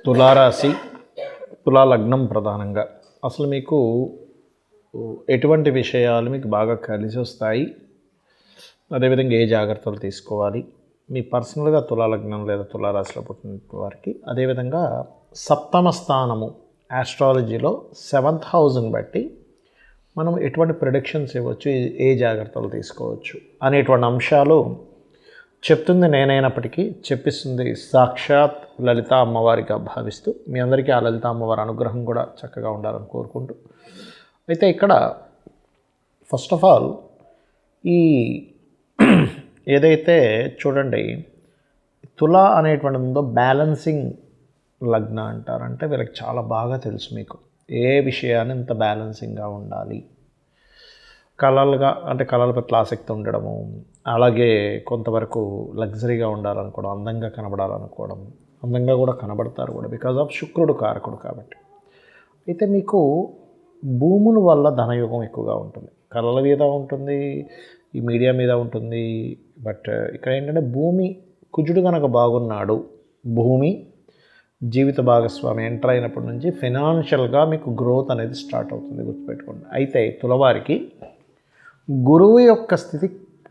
తులారాశి, తులా లగ్నం ప్రధానంగా అసలు మీకు ఎటువంటి విషయాలు మీకు బాగా కలిసి వస్తాయి, అదేవిధంగా ఏ జాగ్రత్తలు తీసుకోవాలి, మీ పర్సనల్గా తులా లగ్నం లేదా తులారాశిలో పుట్టిన వారికి, అదేవిధంగా సప్తమ స్థానము ఆస్ట్రాలజీలో 7th హౌస్ని బట్టి మనం ఎటువంటి ప్రిడిక్షన్స్ ఇవ్వచ్చు, ఏ జాగ్రత్తలు తీసుకోవచ్చు అనేటువంటి అంశాలు చెప్తుంది నేనైనప్పటికీ చెప్పిస్తుంది సాక్షాత్ లలిత అమ్మవారిగా భావిస్తూ మీ అందరికీ ఆ లలిత అమ్మవారి అనుగ్రహం కూడా చక్కగా ఉండాలని కోరుకుంటూ, అయితే ఇక్కడ ఫస్ట్ ఆఫ్ ఆల్ ఈ ఏదైతే చూడండి తులా అనేటువంటి ఉందో బ్యాలెన్సింగ్ లగ్న అంటారంటే వీళ్ళకి చాలా బాగా తెలుసు మీకు ఏ విషయాన్ని ఇంత బ్యాలెన్సింగ్గా ఉండాలి, కళలుగా అంటే కళల పట్ల ఆసక్తి ఉండడము, అలాగే కొంతవరకు లగ్జరీగా ఉండాలనుకోవడం, అందంగా కనబడాలనుకోవడం, అందంగా కూడా కనబడతారు కూడా బికాజ్ ఆఫ్ శుక్రుడు కారకుడు కాబట్టి. అయితే మీకు భూముల వల్ల ధనయోగం ఎక్కువగా ఉంటుంది, కళల మీద ఉంటుంది, ఈ మీడియా మీద ఉంటుంది. బట్ ఇక్కడ ఏంటంటే భూమి కుజుడు కనుక బాగున్నాడు, భూమి జీవిత భాగస్వామి ఎంటర్ అయినప్పటి నుంచి ఫైనాన్షియల్గా మీకు గ్రోత్ అనేది స్టార్ట్ అవుతుంది, గుర్తుపెట్టుకోండి. అయితే తులవారికి గురువు యొక్క స్థితి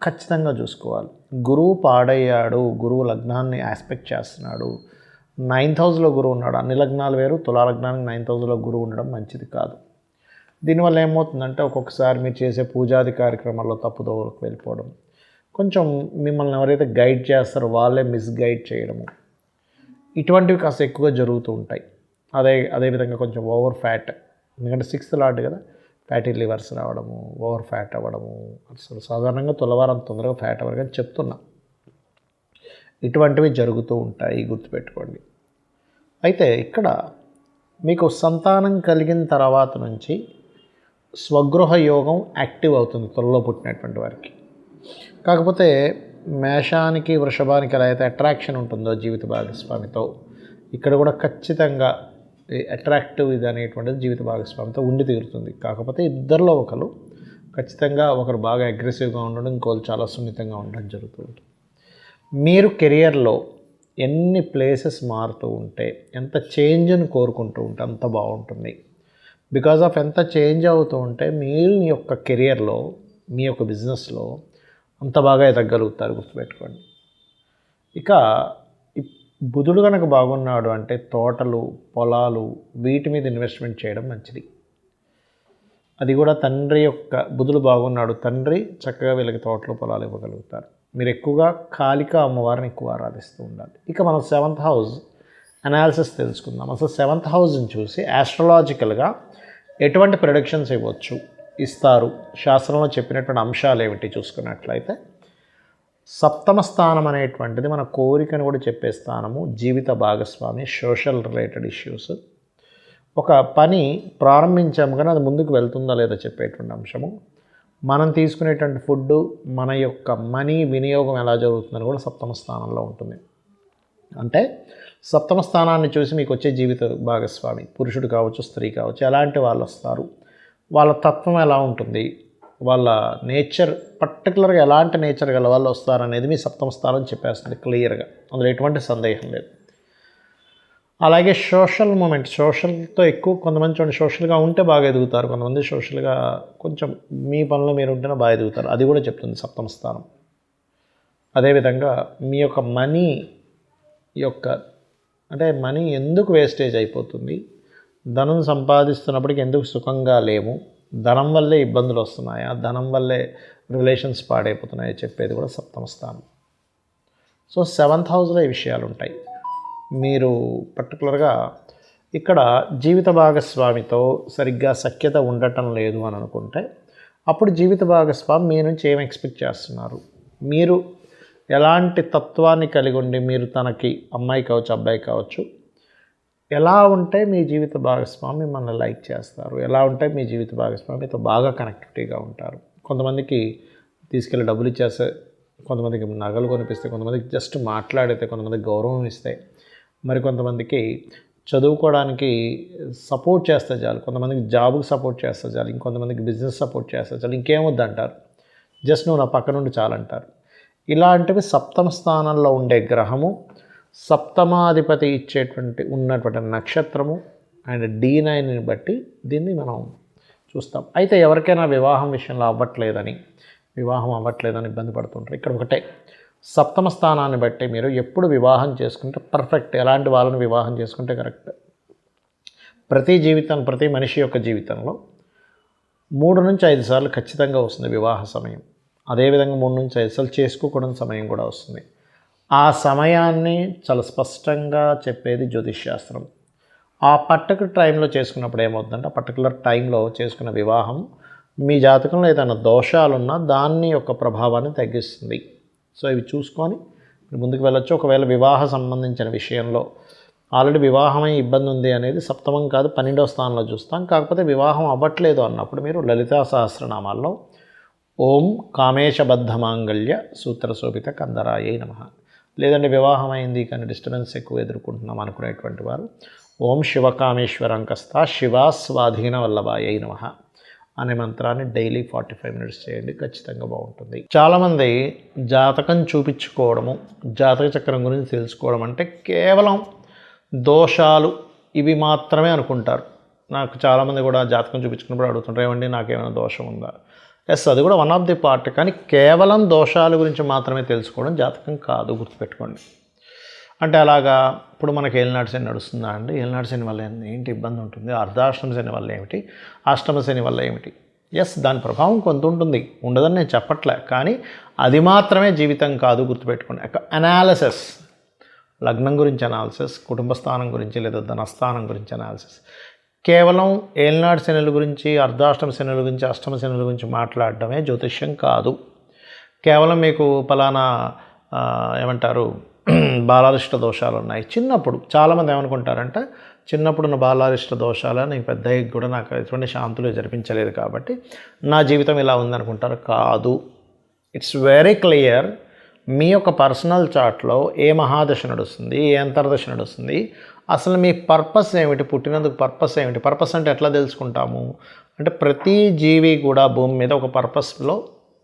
ఖచ్చితంగా చూసుకోవాలి. గురువు పాడయ్యాడు, గురువు లగ్నాన్ని ఆస్పెక్ట్ చేస్తున్నాడు, 9th హౌస్లో గురువు ఉన్నాడు. అన్ని లగ్నాలు వేరు, తులా లగ్నానికి 9th హౌస్లో గురువు ఉండడం మంచిది కాదు. దీనివల్ల ఏమవుతుందంటే ఒక్కొక్కసారి మీరు చేసే పూజాది కార్యక్రమాల్లో తప్పుదోవలకు వెళ్ళిపోవడం, కొంచెం మిమ్మల్ని ఎవరైతే గైడ్ చేస్తారో వాళ్ళే మిస్గైడ్ చేయడము, ఇటువంటివి కాస్త ఎక్కువగా జరుగుతూ ఉంటాయి. అదేవిధంగా కొంచెం ఓవర్ ఫ్యాట్, ఎందుకంటే 6th లార్డ్ కదా, ఫ్యాటీ లివర్స్ రావడము, ఓవర్ ఫ్యాట్ అవ్వడము, అసలు సాధారణంగా తులవారం తొందరగా ఫ్యాట్ అవ్వరు కానీ చెప్తున్నా, ఇటువంటివి జరుగుతూ ఉంటాయి, గుర్తుపెట్టుకోండి. అయితే ఇక్కడ మీకు సంతానం కలిగిన తర్వాత నుంచి స్వగృహ యోగం యాక్టివ్ అవుతుంది తులలో పుట్టినటువంటి వారికి. కాకపోతే మేషానికి వృషభానికి ఎలా అయితే అట్రాక్షన్ ఉంటుందో జీవిత భాగస్వామితో, ఇక్కడ కూడా ఖచ్చితంగా అట్రాక్టివ్ ఇది అనేటువంటిది జీవిత భాగస్వామితో ఉండి తీరుతుంది. కాకపోతే ఇద్దరిలో ఒకరు ఖచ్చితంగా ఒకరు బాగా అగ్రెసివ్గా ఉండడం, ఇంకోళ్ళు చాలా సున్నితంగా ఉండడం జరుగుతూ ఉంటుంది. మీరు కెరియర్లో ఎన్ని ప్లేసెస్ మారుతూ ఉంటే, ఎంత చేంజ్ని కోరుకుంటూ ఉంటే అంత బాగుంటుంది. బికాజ్ ఆఫ్ ఎంత చేంజ్ అవుతూ ఉంటే మీరు మీ యొక్క కెరియర్లో, మీ యొక్క బిజినెస్లో అంత బాగా ఎదగలుగుతారు, గుర్తుపెట్టుకోండి. ఇక బుధుడు కనుక బాగున్నాడు అంటే తోటలు, పొలాలు, వీటి మీద ఇన్వెస్ట్మెంట్ చేయడం మంచిది. అది కూడా తండ్రి యొక్క బుధుడు బాగున్నాడు, తండ్రి చక్కగా వీళ్ళకి తోటలు, పొలాలు ఇవ్వగలుగుతారు. మీరు ఎక్కువగా కాళిక అమ్మవారిని ఎక్కువ ఆరాధిస్తూ ఉండాలి. ఇక మనం 7th హౌస్ అనాలిసిస్ తెలుసుకుందాం. అసలు 7th హౌస్ని చూసి ఆస్ట్రాలాజికల్గా ఎటువంటి ప్రొడిక్షన్స్ ఇస్తారు, శాస్త్రంలో చెప్పినటువంటి అంశాలు ఏమిటి చూసుకున్నట్లయితే, సప్తమ స్థానం అనేటువంటిది మన కోరికను కూడా చెప్పే స్థానము, జీవిత భాగస్వామి, సోషల్ రిలేటెడ్ ఇష్యూస్, ఒక పని ప్రారంభించాము కానీ అది ముందుకు వెళ్తుందా లేదా చెప్పేటువంటి అంశము, మనం తీసుకునేటువంటి ఫుడ్, మన యొక్క మనీ వినియోగం ఎలా జరుగుతుందని కూడా సప్తమ స్థానంలో ఉంటుంది. అంటే సప్తమ స్థానాన్ని చూసి మీకు వచ్చే జీవిత భాగస్వామి, పురుషుడు కావచ్చు, స్త్రీ కావచ్చు, ఎలాంటి వాళ్ళు వస్తారు, వాళ్ళ తత్వం ఎలా ఉంటుంది, వాళ్ళ నేచర్ పర్టికులర్గా ఎలాంటి నేచర్ గల వాళ్ళు వస్తారనేది మీ సప్తమ స్థానం చెప్పేస్తుంది క్లియర్గా, అందులో ఎటువంటి సందేహం లేదు. అలాగే సోషల్ మూమెంట్, సోషల్తో ఎక్కువ కొంతమంది చూడండి సోషల్గా ఉంటే బాగా ఎదుగుతారు, కొంతమంది సోషల్గా కొంచెం మీ పనిలో మీరు ఉంటేనే బాగా ఎదుగుతారు, అది కూడా చెప్తుంది సప్తమ స్థానం. అదేవిధంగా మీ యొక్క మనీ అంటే మనీ ఎందుకు వేస్టేజ్ అయిపోతుంది, ధనం సంపాదిస్తున్నప్పటికీ ఎందుకు సుఖంగా లేము, ధనం వల్లే ఇబ్బందులు వస్తున్నాయా, ధనం వల్లే రిలేషన్స్ పాడైపోతున్నాయా చెప్పేది కూడా సప్తమ స్థానం. సో 7th హౌస్లో ఈ విషయాలు ఉంటాయి. మీరు పర్టికులర్గా ఇక్కడ జీవిత భాగస్వామితో సరిగ్గా సఖ్యత ఉండటం లేదు అని అనుకుంటే, అప్పుడు జీవిత భాగస్వామి మీ నుంచి ఏం ఎక్స్పెక్ట్ చేస్తున్నారు, మీరు ఎలాంటి తత్వాన్ని కలిగి ఉండి, మీరు తనకి అమ్మాయి కావచ్చు, అబ్బాయి కావచ్చు, ఎలా ఉంటే మీ జీవిత భాగస్వామి మిమ్మల్ని లైక్ చేస్తారు, ఎలా ఉంటే మీ జీవిత భాగస్వామితో బాగా కనెక్టివ్గా ఉంటారు. కొంతమందికి తీసుకెళ్ళి డబ్బులు ఇచ్చేస్తే, కొంతమందికి నగలు కొనిపిస్తే, కొంతమందికి జస్ట్ మాట్లాడితే, కొంతమందికి గౌరవం ఇస్తే, మరి కొంతమందికి చదువుకోవడానికి సపోర్ట్ చేస్తే చాలు, కొంతమందికి జాబ్కి సపోర్ట్ చేస్తే చాలు, ఇంకొంతమందికి బిజినెస్ సపోర్ట్ చేస్తే చాలు, ఇంకేమొద్దు అంటారు, జస్ట్ నువ్వు నా పక్క నుండి చాలంటారు. ఇలాంటివి సప్తమ స్థానంలో ఉండే గ్రహము సప్తమాధిపతి ఉన్నటువంటి నక్షత్రము అండ్ D9ని బట్టి దీన్ని మనం చూస్తాం. అయితే ఎవరికైనా వివాహం విషయంలో వివాహం అవ్వట్లేదని ఇబ్బంది పడుతుంటారు. ఇక్కడ ఒకటే, సప్తమ స్థానాన్ని బట్టి మీరు ఎప్పుడు వివాహం చేసుకుంటే పర్ఫెక్ట్, ఎలాంటి వాళ్ళని వివాహం చేసుకుంటే కరెక్ట్. ప్రతి మనిషి యొక్క జీవితంలో 3 నుంచి 5 సార్లు ఖచ్చితంగా వస్తుంది వివాహ సమయం. అదేవిధంగా 3 నుంచి 5 సార్లు చేసుకోకూడని సమయం కూడా వస్తుంది. ఆ సమయాన్ని చాలా స్పష్టంగా చెప్పేది జ్యోతిష్శాస్త్రం. ఆ పర్టికులర్ టైంలో చేసుకున్నప్పుడు ఏమవుతుందంటే, ఆ పర్టికులర్ టైంలో చేసుకున్న వివాహం మీ జాతకంలో ఏదైనా దోషాలున్నా దాన్ని యొక్క ప్రభావాన్ని తగ్గిస్తుంది. సో ఇవి చూసుకొని మీరు ముందుకు వెళ్ళొచ్చు. ఒకవేళ వివాహ సంబంధించిన విషయంలో ఆల్రెడీ వివాహమై ఇబ్బంది ఉంది అనేది సప్తమం కాదు 12వ స్థానంలో చూస్తాం. కాకపోతే వివాహం అవ్వట్లేదు అన్నప్పుడు మీరు లలితా సహస్రనామాల్లో ఓం కామేశబద్ధ మాంగళ్య సూత్రశోభిత కందరాయై నమః, లేదంటే వివాహం అయింది కానీ డిస్టర్బెన్స్ ఎక్కువ ఎదుర్కొంటున్నాం అనుకునేటువంటి వారు ఓం శివకామేశ్వరంకస్త శివా స్వాధీన వల్లభాయై నమః అనే మంత్రాన్ని డైలీ 45 మినిట్స్ చేయండి, ఖచ్చితంగా బాగుంటుంది. చాలామంది జాతకం చూపించుకోవడము, జాతక చక్రం గురించి తెలుసుకోవడం అంటే కేవలం దోషాలు ఇవి మాత్రమే అనుకుంటారు. నాకు చాలామంది కూడా జాతకం చూపించుకున్నప్పుడు అడుగుతుంటారు, ఏమండి నాకేమైనా దోషం ఉందా? ఎస్, అది కూడా వన్ ఆఫ్ ది పార్ట్. కానీ కేవలం దోషాల గురించి మాత్రమే తెలుసుకోవడం జాతకం కాదు, గుర్తుపెట్టుకోండి. అంటే అలాగా ఇప్పుడు మనకి ఏలినాటి శని నడుస్తుందా అండి, ఏలినాటి శని వల్ల ఏంటి ఇబ్బంది ఉంటుంది, అర్ధాష్టమ శని వల్ల ఏమిటి, అష్టమ శని వల్ల ఏమిటి? ఎస్, దాని ప్రభావం కొంత ఉంటుంది, ఉండదని నేను చెప్పట్లే. కానీ అది మాత్రమే జీవితం కాదు, గుర్తుపెట్టుకోండి. అనాలిసిస్, లగ్నం గురించి అనాలిసిస్, కుటుంబ స్థానం గురించి లేదా ధనస్థానం గురించి అనాలిసిస్, కేవలం ఏలినాటి శనుల గురించి, అర్ధాష్టమ శనుల గురించి, అష్టమ శనుల గురించి మాట్లాడడమే జ్యోతిష్యం కాదు. కేవలం మీకు పలానా ఏమంటారు బాలారిష్ట దోషాలు ఉన్నాయి, చిన్నప్పుడు చాలామంది ఏమనుకుంటారంటే చిన్నప్పుడున్న బాలారిష్ట దోషాలు నీకు పెద్ద కూడా నాకు ఎటువంటి శాంతులు జరిపించలేదు కాబట్టి నా జీవితం ఇలా ఉందనుకుంటారు. కాదు, ఇట్స్ వెరీ క్లియర్. మీ యొక్క పర్సనల్ చార్ట్లో ఏ మహాదశ నడుస్తుంది, ఏ అంతర్దశ నడుస్తుంది, అసలు మీ పర్పస్ ఏమిటి, పుట్టినందుకు పర్పస్ ఏమిటి. పర్పస్ అంటే ఎట్లా తెలుసుకుంటాము అంటే ప్రతి జీవి కూడా భూమి మీద ఒక పర్పస్లో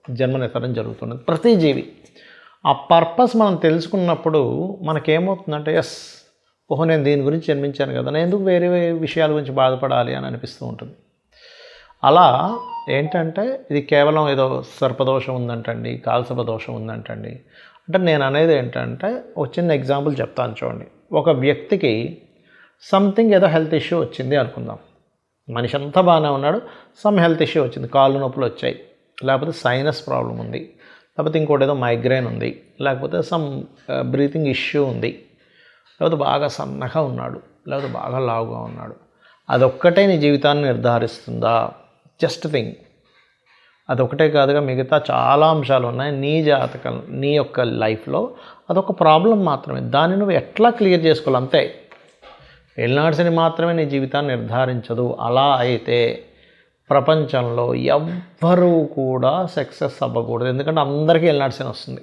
జన్మనెత్తడం జరుగుతుంది, ప్రతి జీవి. ఆ పర్పస్ మనం తెలుసుకున్నప్పుడు మనకేమవుతుందంటే ఎస్, ఓహో నేను దీని గురించి జన్మించాను కదా, నేను ఎందుకు వేరే విషయాల గురించి బాధపడాలి అని అనిపిస్తూ ఉంటుంది. అలా ఏంటంటే ఇది కేవలం ఏదో సర్పదోషం ఉందంటండి, కాల్సప దోషం ఉందంటండి. అంటే నేను అనేది ఏంటంటే ఒక చిన్న ఎగ్జాంపుల్ చెప్తాను చూడండి. ఒక వ్యక్తికి సంథింగ్ ఏదో హెల్త్ ఇష్యూ వచ్చింది అనుకుందాం, మనిషి అంతా బాగానే ఉన్నాడు, సమ్ హెల్త్ ఇష్యూ వచ్చింది, కాళ్ళు నొప్పులు వచ్చాయి, లేకపోతే సైనస్ ప్రాబ్లం ఉంది, లేకపోతే ఇంకోటి ఏదో మైగ్రేన్ ఉంది, లేకపోతే సమ్ బ్రీతింగ్ ఇష్యూ ఉంది, లేకపోతే బాగా సన్నగా ఉన్నాడు, లేకపోతే బాగా లావుగా ఉన్నాడు. అదొక్కటే నీ జీవితాన్ని నిర్ధారిస్తుందా? Just thing. అదొకటే కాదుగా మిగతా చాలా అంశాలు ఉన్నాయి నీ జాతకం, నీ యొక్క లైఫ్లో. అదొక ప్రాబ్లం మాత్రమే, దాన్ని నువ్వు ఎట్లా క్లియర్ చేసుకోవాలి అంతే. ఏలినాటి శని మాత్రమే నీ జీవితాన్ని నిర్ధారించదు. అలా అయితే ప్రపంచంలో ఎవ్వరూ కూడా సక్సెస్ అవ్వకూడదు. ఎందుకంటే అందరికీ ఏలినాటి శని వస్తుంది,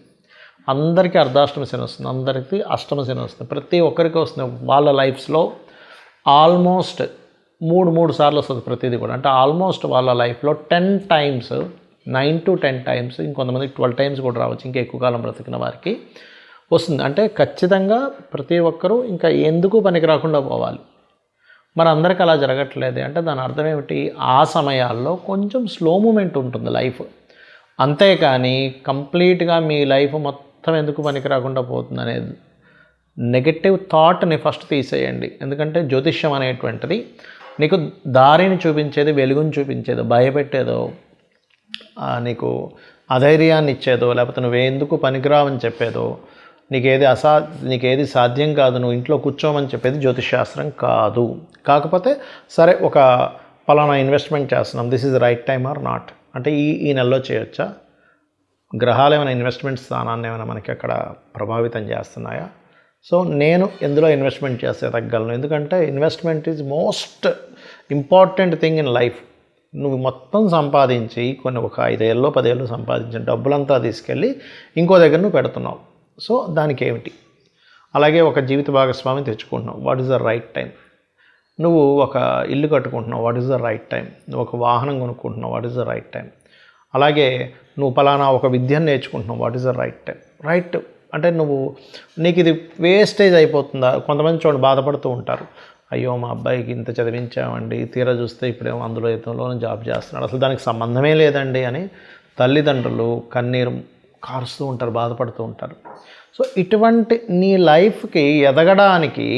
అందరికీ అర్ధాష్టమ శని వస్తుంది, అందరికీ అష్టమ శని వస్తుంది, ప్రతి ఒక్కరికి వస్తుంది. వాళ్ళ లైఫ్స్లో ఆల్మోస్ట్ మూడు సార్లు వస్తుంది ప్రతిదీ కూడా. అంటే ఆల్మోస్ట్ వాళ్ళ లైఫ్లో 10 టైమ్స్, 9 to 10 టైమ్స్, ఇంకొంతమందికి 12 టైమ్స్ కూడా రావచ్చు, ఇంకా ఎక్కువ కాలం బ్రతికిన వారికి వస్తుంది. అంటే ఖచ్చితంగా ప్రతి ఒక్కరూ ఇంకా ఎందుకు పనికి రాకుండా పోవాలి. మరి అందరికీ అలా జరగట్లేదు అంటే దాని అర్థం ఏమిటి? ఆ సమయాల్లో కొంచెం స్లో మూమెంట్ ఉంటుంది లైఫ్, అంతేకాని కంప్లీట్గా మీ లైఫ్ మొత్తం ఎందుకు పనికి రాకుండా పోతుంది అనేది నెగటివ్ థాట్ని ఫస్ట్ తీసేయండి. ఎందుకంటే జ్యోతిష్యం అనేటువంటిది నీకు దారిని చూపించేది, వెలుగుని చూపించేదో, భయపెట్టేదో, నీకు అధైర్యాన్ని ఇచ్చేదో, లేకపోతే నువ్వెందుకు పనికిరావని చెప్పేదో, నీకేది సాధ్యం కాదు, నువ్వు ఇంట్లో కూర్చోమని చెప్పేది జ్యోతిషశాస్త్రం కాదు. కాకపోతే సరే ఒక పలానా ఇన్వెస్ట్మెంట్ చేస్తున్నాం, this is right time or not, అంటే ఈ నెలలో చేయొచ్చా, గ్రహాలు ఏమైనా ఇన్వెస్ట్మెంట్ స్థానాన్ని ఏమైనా మనకి అక్కడ ప్రభావితం చేస్తున్నాయా, సో నేను ఎందులో ఇన్వెస్ట్మెంట్ చేస్తే తగ్గలను. ఎందుకంటే investment is most important thing in life. నువ్వు మొత్తం సంపాదించి ఒక 5 ఏళ్ళలో 10 ఏళ్ళు సంపాదించిన డబ్బులంతా తీసుకెళ్ళి ఇంకో దగ్గర నువ్వు పెడుతున్నావు, సో దానికి ఏమిటి? అలాగే ఒక జీవిత భాగస్వామిని తెచ్చుకుంటున్నావు, what is the right time? నువ్వు ఒక ఇల్లు కట్టుకుంటున్నావు, what is the right time? నువ్వు ఒక వాహనం కొనుక్కుంటున్నావు, what is the right time? అలాగే నువ్వు పలానా ఒక విద్యను నేర్చుకుంటున్నావు, what is the right time? Right అంటే నీకు ఇది వేస్టేజ్ అయిపోతుందా? కొంతమంది చూడండి బాధపడుతూ ఉంటారు, అయ్యో మా అబ్బాయికి ఇంత చదివించామండి, తీరా చూస్తే ఇప్పుడేమో అందులో ఇతరులోనే జాబ్ చేస్తున్నాడు, అసలు దానికి సంబంధమే లేదండి అని తల్లిదండ్రులు కన్నీరు కారుస్తూ ఉంటారు, బాధపడుతూ ఉంటారు. సో ఇటువంటి నీ లైఫ్కి ఎదగడానికి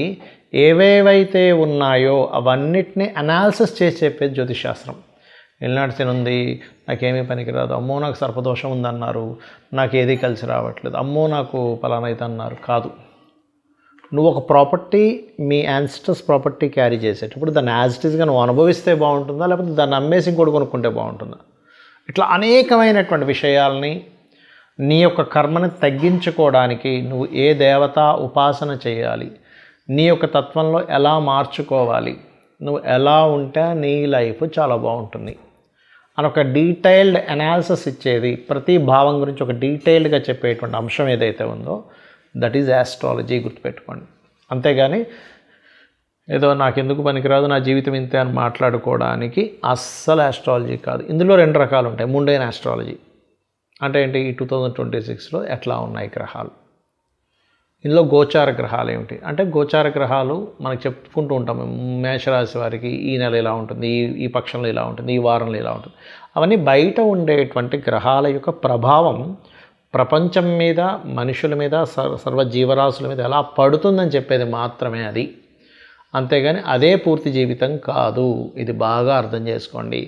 ఏవేవైతే ఉన్నాయో అవన్నిటిని అనాలిసిస్ చేసి చెప్పేది జ్యోతిషాస్త్రం. ఎల్నాటి శని ఉంది, నాకేమీ పనికిరాదు, అమ్మో నాకు సర్పదోషం ఉందన్నారు, నాకు ఏది కలిసి రావట్లేదు, అమ్మో నాకు పలానా అయితే అన్నారు. కాదు, నువ్వు ఒక ప్రాపర్టీ, మీ యాన్సిస్టర్స్ ప్రాపర్టీ క్యారీ చేసేటప్పుడు దాన్ని యాజ్ ఇట్ ఈస్గా నువ్వు అనుభవిస్తే బాగుంటుందా, లేకపోతే దాన్ని అమ్మేసి ఇంకోటి కొనుక్కుంటే బాగుంటుందా? ఇట్లా అనేకమైనటువంటి విషయాల్ని నీ యొక్క కర్మని తగ్గించుకోవడానికి నువ్వు ఏ దేవత ఉపాసన చేయాలి, నీ యొక్క తత్వంలో ఎలా మార్చుకోవాలి, నువ్వు ఎలా ఉంటే నీ లైఫ్ చాలా బాగుంటుంది అని ఒక డీటెయిల్డ్ అనాలిసిస్ ఇచ్చేది, ప్రతి భావం గురించి ఒక డీటెయిల్డ్గా చెప్పేటువంటి అంశం ఏదైతే ఉందో దట్ ఈజ్ ఆస్ట్రాలజీ. గుర్తుపెట్టుకోండి. అంతేగాని ఏదో నాకెందుకు పనికిరాదు, నా జీవితం ఇంతే అని మాట్లాడుకోవడానికి అస్సలు ఆస్ట్రాలజీ కాదు. ఇందులో 2 రకాలు ఉంటాయి. ముండైన ఆస్ట్రాలజీ అంటే ఏంటి, ఈ 2026లో ఎట్లా ఉన్నాయి గ్రహాలు, ఇందులో గోచార గ్రహాలు ఏమిటి అంటే, గోచార గ్రహాలు మనకు చెప్పుకుంటూ ఉంటాం, మేషరాశి వారికి ఈ నెల ఇలా ఉంటుంది, ఈ పక్షంలో ఇలా ఉంటుంది, ఈ వారంలో ఇలా ఉంటుంది. అవన్నీ బయట ఉండేటువంటి గ్రహాల యొక్క ప్రభావం ప్రపంచం మీద, మనుషుల మీద, సర్వ జీవరాశుల మీద ఎలా పడుతుందని చెప్పేది మాత్రమే అది. అంతేగాని అదే పూర్తి జీవితం కాదు. ఇది బాగా అర్థం చేసుకోండి.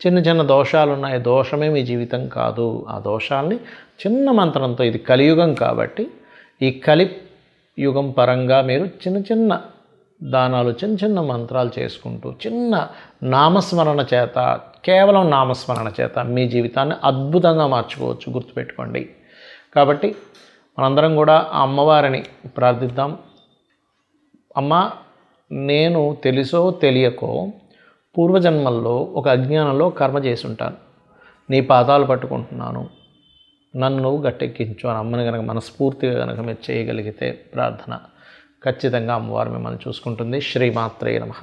చిన్న చిన్న దోషాలు ఉన్నాయి, దోషమే మీ జీవితం కాదు. ఆ దోషాలని చిన్న మంత్రంతో, ఇది కలియుగం కాబట్టి ఈ కలియుగం పరంగా మీరు చిన్న చిన్న దానాలు, చిన్న చిన్న మంత్రాలు చేసుకుంటూ, చిన్న నామస్మరణ చేత, కేవలం నామస్మరణ చేత మీ జీవితాన్ని అద్భుతంగా మార్చుకోవచ్చు. గుర్తుపెట్టుకోండి. కాబట్టి మనందరం కూడా ఆ అమ్మవారిని ప్రార్థిద్దాం. అమ్మ, నేను తెలుసో తెలియకో పూర్వజన్మల్లో ఒక అజ్ఞానంలో కర్మ చేసి ఉంటాను, నీ పాదాలు పట్టుకుంటున్నాను, నన్ను గట్టెక్కించు అని అమ్మని కనుక మనస్ఫూర్తిగా కనుక మీరు చేయగలిగితే ప్రార్థన, ఖచ్చితంగా అమ్మవారు మిమ్మల్ని చూసుకుంటుంది. శ్రీమాత్రే నమః.